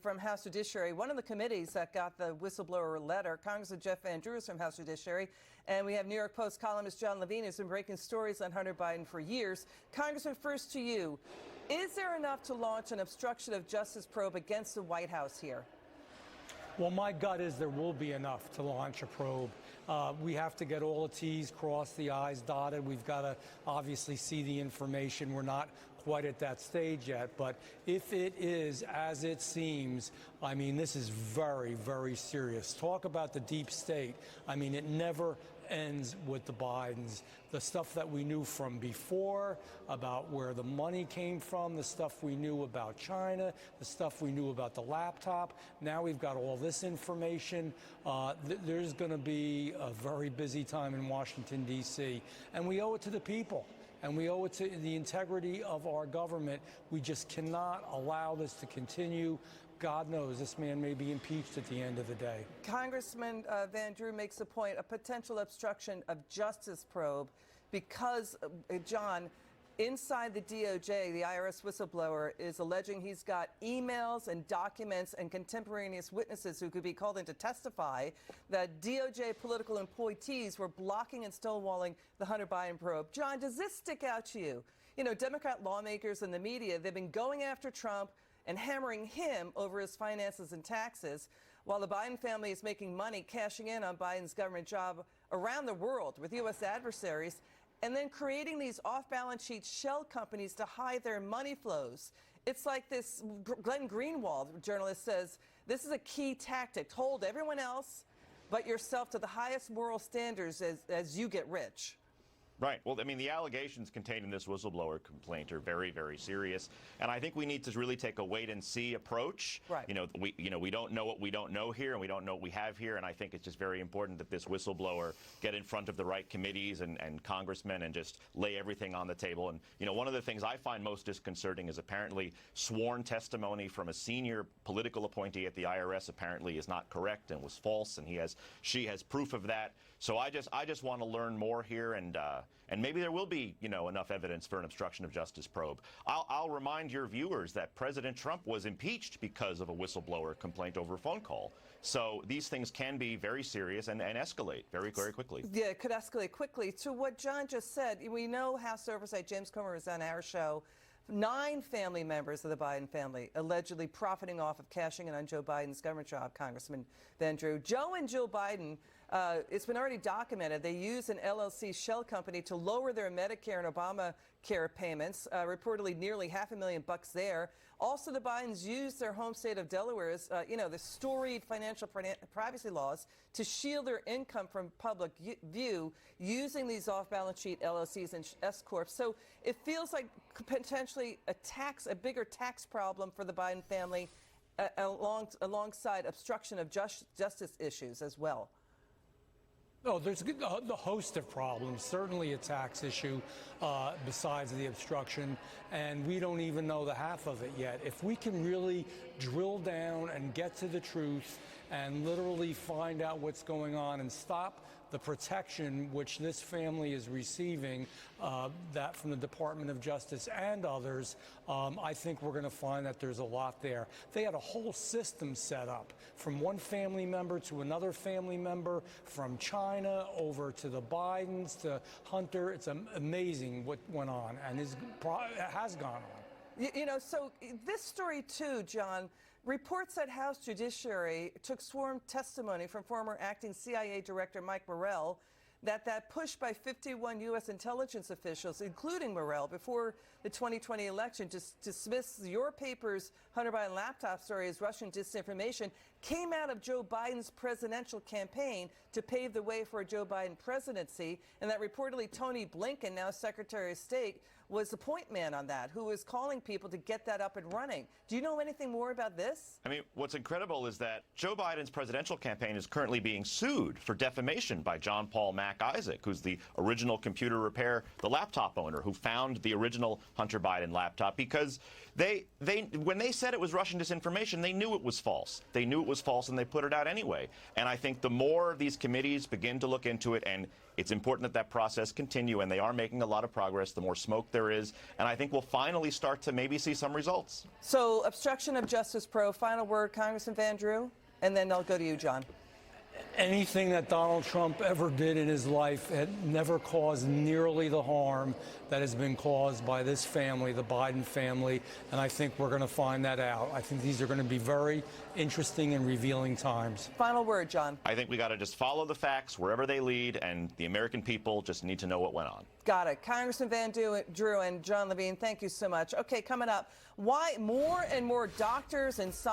from House Judiciary. One of the committees that got the whistleblower letter, Congressman Jeff Van Drew is from House Judiciary. And we have New York Post columnist John Levine, who's been breaking stories on Hunter Biden for years. Congressman, first to you. Is there enough to launch an obstruction of justice probe against the White House here? Well, my gut is there will be enough to launch a probe. We have to get all the T's crossed, the I's dotted. We've got to obviously see the information. We're not quite at that stage yet. But if it is as it seems, I mean, this is very, very serious. Talk about the deep state. I mean, it never ends with the Bidens. The stuff that we knew from before about where the money came from, the stuff we knew about China, the stuff we knew about the laptop. Now we've got all this information. There's going to be a very busy time in Washington, D.C., and we owe it to the people. And we owe it to the integrity of our government. We just cannot allow this to continue. God knows this man may be impeached at the end of the day. Congressman Van Drew makes the point, a potential obstruction of justice probe because, John, inside the DOJ, the IRS whistleblower is alleging he's got emails and documents and contemporaneous witnesses who could be called in to testify that DOJ political appointees were blocking and stonewalling the Hunter Biden probe. John, does this stick out to you? You know, Democrat lawmakers and the media, they've been going after Trump and hammering him over his finances and taxes, while the Biden family is making money cashing in on Biden's government job around the world with U.S. adversaries, and then creating these off-balance sheet shell companies to hide their money flows. It's like this Glenn Greenwald, journalist, says, this is a key tactic. Hold everyone else but yourself to the highest moral standards as you get rich. Right. Well, I mean, the allegations contained in this whistleblower complaint are very, very serious, and I think we need to really take a wait-and-see approach. Right. We don't know what we don't know here, and we don't know what we have here, and I think it's just very important that this whistleblower get in front of the right committees and congressmen and just lay everything on the table. And one of the things I find most disconcerting is apparently sworn testimony from a senior political appointee at the IRS apparently is not correct and was false, and she has proof of that. So I just want to learn more here, and maybe there will be, enough evidence for an obstruction of justice probe. I'll remind your viewers that President Trump was impeached because of a whistleblower complaint over a phone call. So these things can be very serious and escalate very, very quickly. Yeah, it could escalate quickly. To what John just said, we know House Oversight, James Comer was on our show. 9 family members of the Biden family allegedly profiting off of cashing in on Joe Biden's government job, Congressman Van Drew. Joe and Jill Biden, it's been already documented, they used an LLC shell company to lower their Medicare and Obamacare payments, reportedly nearly $500,000 there. Also, the Bidens used their home state of Delaware's, the storied financial privacy laws to shield their income from public view using these off-balance sheet LLCs and S-corps. So it feels like potentially a bigger tax problem for the Biden family alongside obstruction of justice issues as well. No, there's the host of problems, certainly a tax issue besides the obstruction, and we don't even know the half of it yet. If we can really drill down and get to the truth and literally find out what's going on and stop the protection which this family is receiving, that from the Department of Justice and others, I think we're going to find that there's a lot there. They had a whole system set up from one family member to another family member, from China over to the Bidens to Hunter. It's amazing what went on and has gone on. So this story, too, John, reports that House Judiciary took sworn testimony from former acting CIA Director Mike Morrell that push by 51 U.S. intelligence officials, including Morrell, before the 2020 election to dismiss your paper's Hunter Biden laptop story as Russian disinformation came out of Joe Biden's presidential campaign to pave the way for a Joe Biden presidency, and that reportedly Tony Blinken, now Secretary of State, was the point man on that, who was calling people to get that up and running. Do you know anything more about this? I mean, what's incredible is that Joe Biden's presidential campaign is currently being sued for defamation by John Paul Mac Isaac, who's the original computer repair, the laptop owner who found the original Hunter Biden laptop, because when they said it was Russian disinformation, they knew it was false. They knew it was false, and they put it out anyway. And I think the more these committees begin to look into it and It's important that that process continue, and they are making a lot of progress. The more smoke there is, and I think we'll finally start to maybe see some results. So, obstruction of justice probe, final word, Congressman Van Drew, and then I'll go to you, John. Anything that Donald Trump ever did in his life had never caused nearly the harm that has been caused by this family, the Biden family, and I think we're going to find that out. I think these are going to be very interesting and revealing times. Final word, John. I think we got to just follow the facts wherever they lead, and the American people just need to know what went on. Got it. Congressman Van Drew and John Levine, thank you so much. Okay, coming up, why more and more doctors and scientists